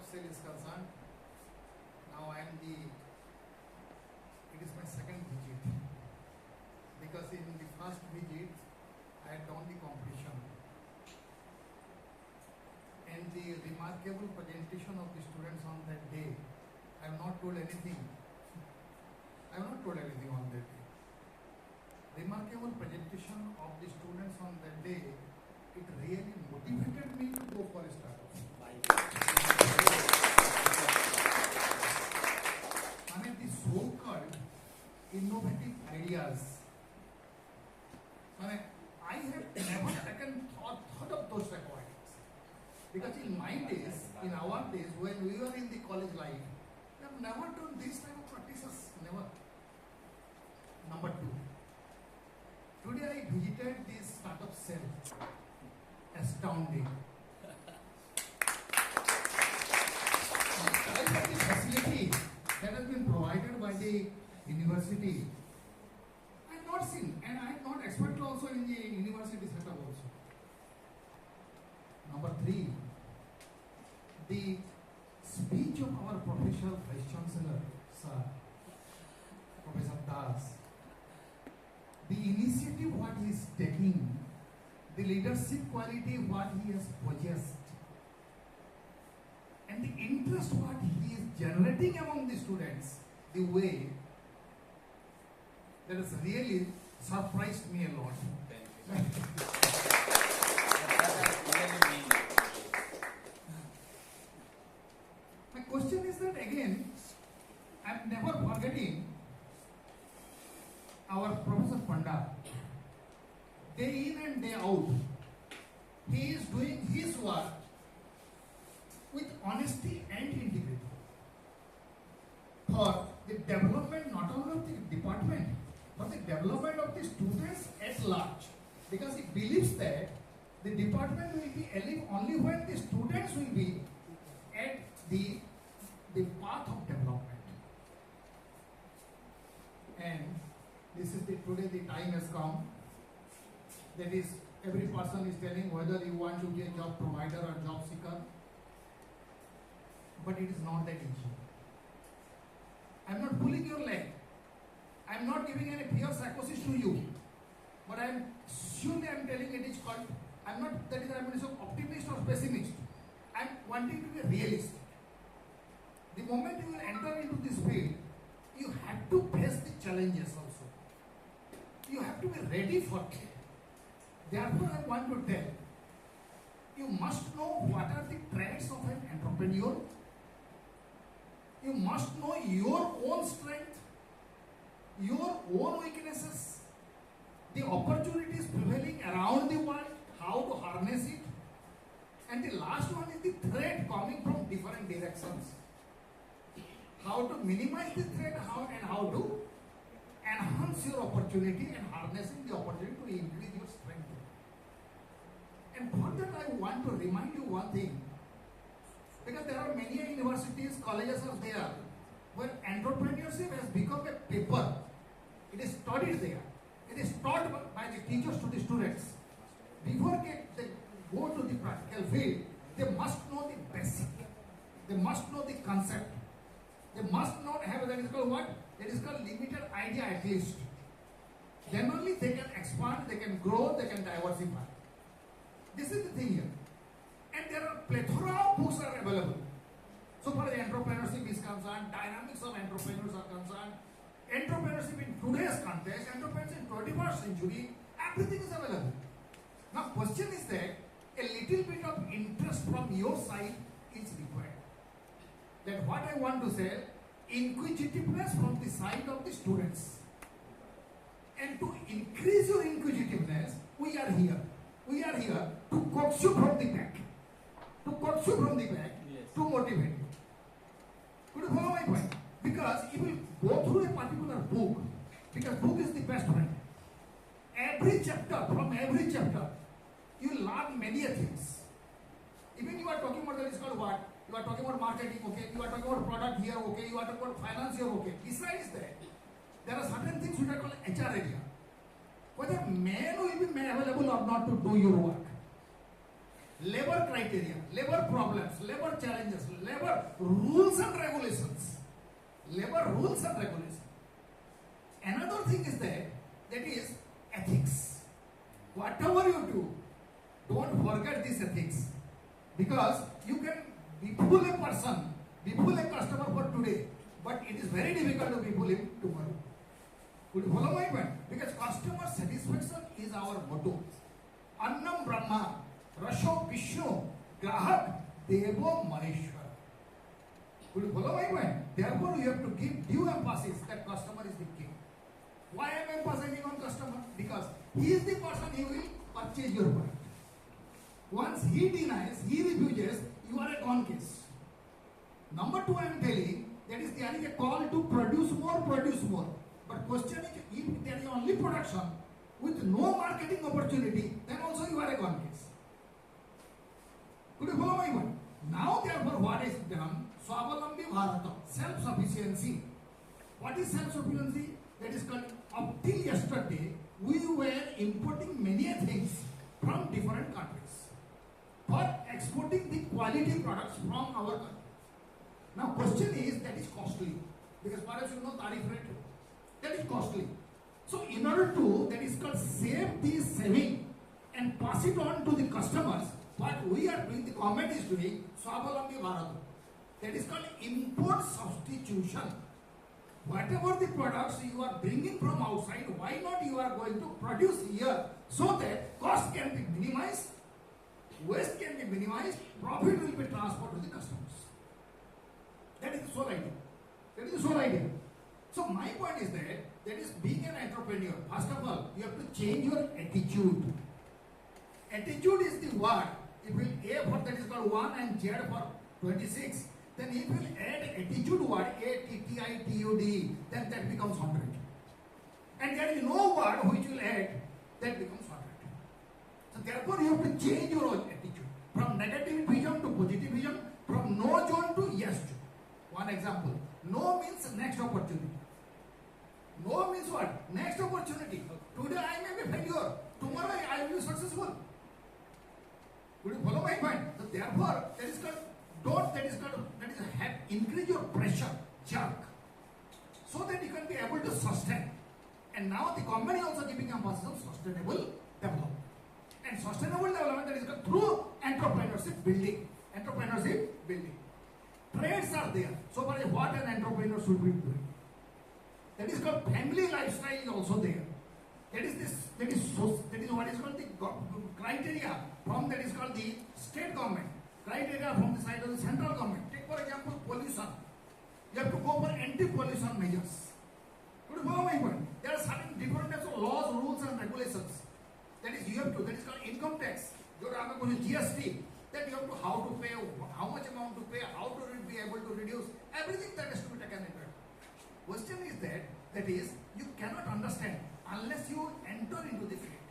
sale is concerned, now it is my second visit, because in the first visit I had done the competition, and the remarkable presentation of the students on that day, I have not told anything. I have not told anything on that day. Remarkable presentation of the students on that day, it really motivated me to go for a startup. I mean, the so-called innovative ideas. I mean, I have never taken thought of those type of ideas. Because in my days, in our days, when we were in the college life, we have never done these type of practices. Never. Number two. Today I visited this startup cell. Astounding. The type of the facility that has been provided by the university, I have not seen, and I have not expected also in the university setup also. Number three, the speech of our Professor Vice Chancellor, Sir, Professor Das, the initiative what he is taking, the leadership quality what he has possessed, and the interest what he is generating among the students, the way that has really surprised me a lot. Thank you. My question is that again, I am never forgetting our Professor Panda. Day in and day out, he is doing his work with honesty and integrity for the development not only of the department, but the development of the students at large. Because he believes that the department will be alive only when the students will be at the path of development. And this is today the time has come. That is, every person is telling whether you want to be a job provider or job seeker. But it is not that easy. I am not pulling your leg. I am not giving any fear psychosis to you. But I am surely telling it is called, I am not that is I am so optimist or pessimist. I am wanting to be realistic. The moment you will enter into this field, you have to face the challenges also. You have to be ready for it. Therefore, I want to tell, you must know what are the traits of an entrepreneur. You must know your own strength, your own weaknesses, the opportunities prevailing around the world, how to harness it. And the last one is the threat coming from different directions. How to minimize the threat, how to enhance your opportunity and harnessing the opportunity to increase your strength. And for that I want to remind you one thing, because there are many universities, colleges are there, where entrepreneurship has become a paper. It is studied there. It is taught by the teachers to the students. Before they go to the practical field, they must know the basic. They must know the concept. They must not have, that is called what? That is called limited idea at least. Then only they can expand, they can grow, they can diversify. This is the thing here. And there are plethora of books are available. So far as entrepreneurship is concerned, dynamics of entrepreneurs are concerned, entrepreneurship in today's context, entrepreneurship in 21st century, everything is available. Now question is that a little bit of interest from your side is required. That what I want to say, inquisitiveness from the side of the students. And to increase your inquisitiveness, we are here. We are here to coax you from the back. To coax you from the back, yes, to motivate you. Could you follow my point? Because if you go through a particular book, because book is the best friend. Every chapter, from every chapter, you learn many things. Even you are talking about that is called what? You are talking about marketing, okay? You are talking about product here, okay? You are talking about finance here, okay? Besides that, there are certain things which are called HR area. Whether men will be available or not to do your work. labor criteria, labor problems, labor challenges, labor rules and regulations. Labor rules and regulations. Another thing is that is ethics. Whatever you do, don't forget this ethics. Because you can befool a person, befool a customer for today, but it is very difficult to befool him tomorrow. Could you follow my point? Because customer satisfaction is our motto. Annam Brahma, Rasho Vishnu, Grahak, Devo Maheshwar. Could you follow my point? Therefore, you have to give due emphasis that customer is the king. Why am I emphasizing on customer? Because he is the person who will purchase your product. Once he denies, he refuses, you are a gone case. Number two, I am telling, that is there is a call to produce more, produce more. But question is, if there is only production with no marketing opportunity, then also you are a gone case. Could you follow my point? Now, therefore, what is done? Swavalambi Bharata, self-sufficiency. What is self-sufficiency? That is called, up till yesterday, we were importing many things from different countries for exporting the quality products from our country. Now, question is, that is costly. Because perhaps you know tariff rate. That is costly. So, in order to, that is called, save the saving and pass it on to the customers, what we are doing, the government is doing, Swavalambi Bharat. That is called import substitution. Whatever the products you are bringing from outside, why not you are going to produce here so that cost can be minimized, waste can be minimized, profit will be transferred to the customers. That is the sole idea. That is the sole idea. So my point is that is being an entrepreneur, first of all, you have to change your attitude. Attitude is the word. If you A for that is called 1 and Z for 26, then if you add attitude word, A-T-T-I-T-U-D, then that becomes 100. And there is no word which will add, that becomes 100. So therefore you have to change your own attitude. From negative vision to positive vision, from no zone to yes zone. One example, no means next opportunity. No means what? Next opportunity. Today I may be failure, tomorrow I will be successful. Could you follow my point? So therefore, that is called, increase your pressure, jerk, so that you can be able to sustain. And now the government is also giving emphasis on sustainable development. And sustainable development, that is called through entrepreneurship building. Entrepreneurship building. Trades are there. So far, what an entrepreneur should be doing. That is called family lifestyle is also there. That is what is called the criteria from that is called the state government. Criteria from the side of the central government. Take for example pollution. You have to go for anti-pollution measures. Could you follow my point? There are certain different types of laws, rules and regulations. That is you have to, that is called income tax. You have to GST. That you have to how to pay, how much amount to pay, how to be able to reduce. Everything that has to be taken into account. Question is that is you cannot understand unless you enter into the field.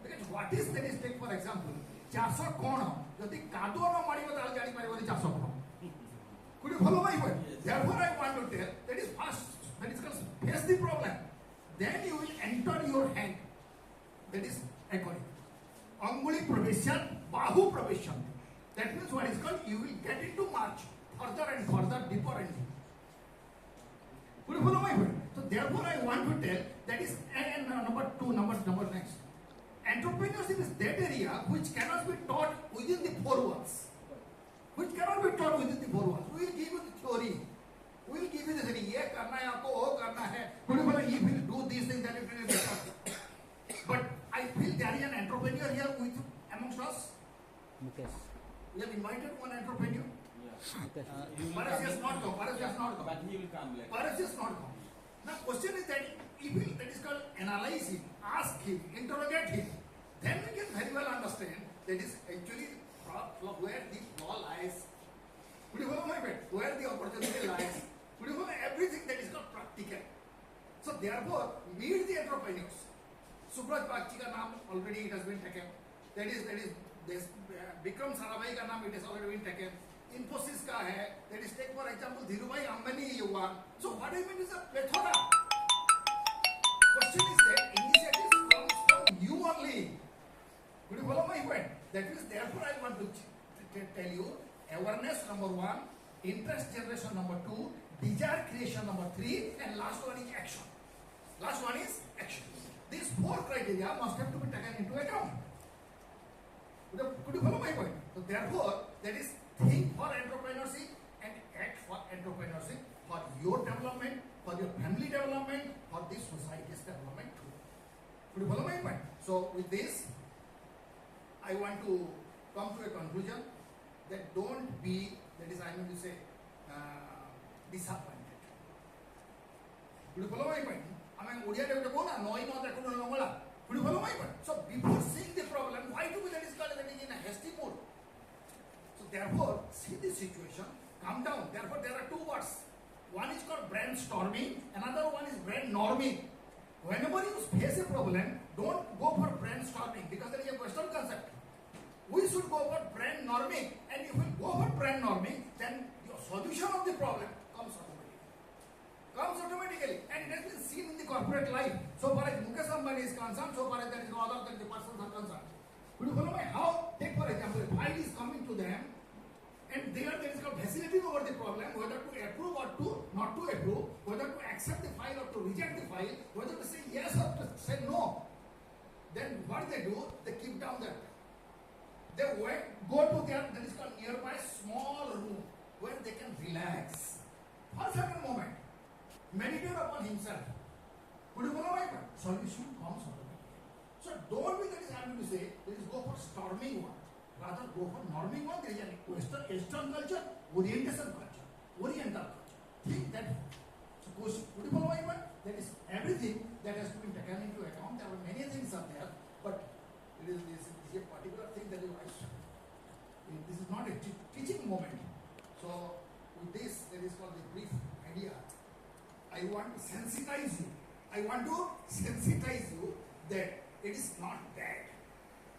Because what is that is, take for example, chaso kono, jodi kado no maribo dal jani maribo di chaso kono. Could you follow my point? Therefore I want to tell that is first, that is called face the problem. Then you will enter your hand. That is according. Anguli provision, Bahu provision. That means what is called you will get into march further and further, deeper and deeper. Could you follow my point? So therefore I want to tell that is and number next. Entrepreneurship is that area which cannot be taught within the 4 walls. Which cannot be taught within the 4 walls. We will give you the theory. We will give you the theory. Ye karna hai, aapko wo karna hai. Could you follow? If you do these things, then it will be better. But I feel there is an entrepreneur here with amongst us. Mukesh. We have invited one entrepreneur. Mukesh. Perhaps he has not come. Perhaps he has not come. But he will come later. Perhaps he has not come. Now, question is that if we, that is called analyze him, ask him, interrogate him, then we can very well understand that is actually where the flaw lies. Could you follow my point? Where the opportunity lies. Could you follow everything that is not practical? So therefore, meet the entrepreneurs. Subraj Bagchi ka naam already it has been taken. That is this Bikram Sarabhai ka naam it has already been taken. Infosys ka hai. That is take for example Dhirubhai Ambani you want. So what I mean is a plethora. Question is that initiatives comes from you only. Could you follow my point? That means, therefore, I want to tell you awareness number 1, interest generation number 2, desire creation number 3, and last one is action. Last one is action. These 4 criteria must have to be taken into account. Could you follow my point? So therefore, that is think for entrepreneurship and act for entrepreneurship, for your development, for your family development, for this society's development too. Could you follow my point? So with this, I want to come to a conclusion that don't be, that is I mean to say, disappointed. Could you follow my point? I mean, Odia de Gona, knowing all that could not. Could you follow my point? So before seeing the problem, why do we that is called that is in a hasty mood? So therefore, see the situation, calm down. Therefore, there are 2 words. One is called brainstorming, another one is brain norming. Whenever you face a problem, don't go for brainstorming because there is a Western concept. We should go for brain norming, and if we go for brain norming, then your solution of the problem comes automatically. And it has been seen in the corporate life. So far as Mukesh Ambani is concerned, so far as there is no other than the persons are concerned. Could you follow me? How? Take for example, a file is coming to them, and there is called facilitating over the problem, whether to approve or to not to approve, whether to accept the file or to reject the file, whether to say yes or to say no. Then what they do? They keep down that. They go to their, that is called nearby small room where they can relax for a certain moment, meditate upon himself. Could you follow my point? Solution comes automatically. So don't be that is having to say, there is go for storming one. Rather go for norming one. There is an Western culture, oriental culture. Think that. So could you follow my point? That is everything that has to be taken into account. There are many things are there, but it is a particular thing that is right. This is not a teaching moment. So with this, that is called the brief idea. I want to sensitize you. That it is not bad.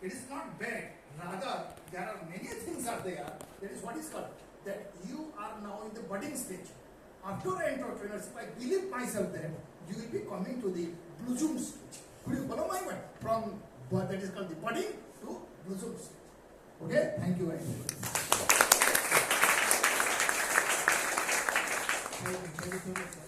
It is not bad. Rather, there are many things are there. That is what is called that you are now in the budding stage. After entrepreneurship, I believe myself that you will be coming to the bloom stage. Could you follow my point? From what that is called the budding to bloom stage. Okay? Thank you very much. Thank you so much, sir.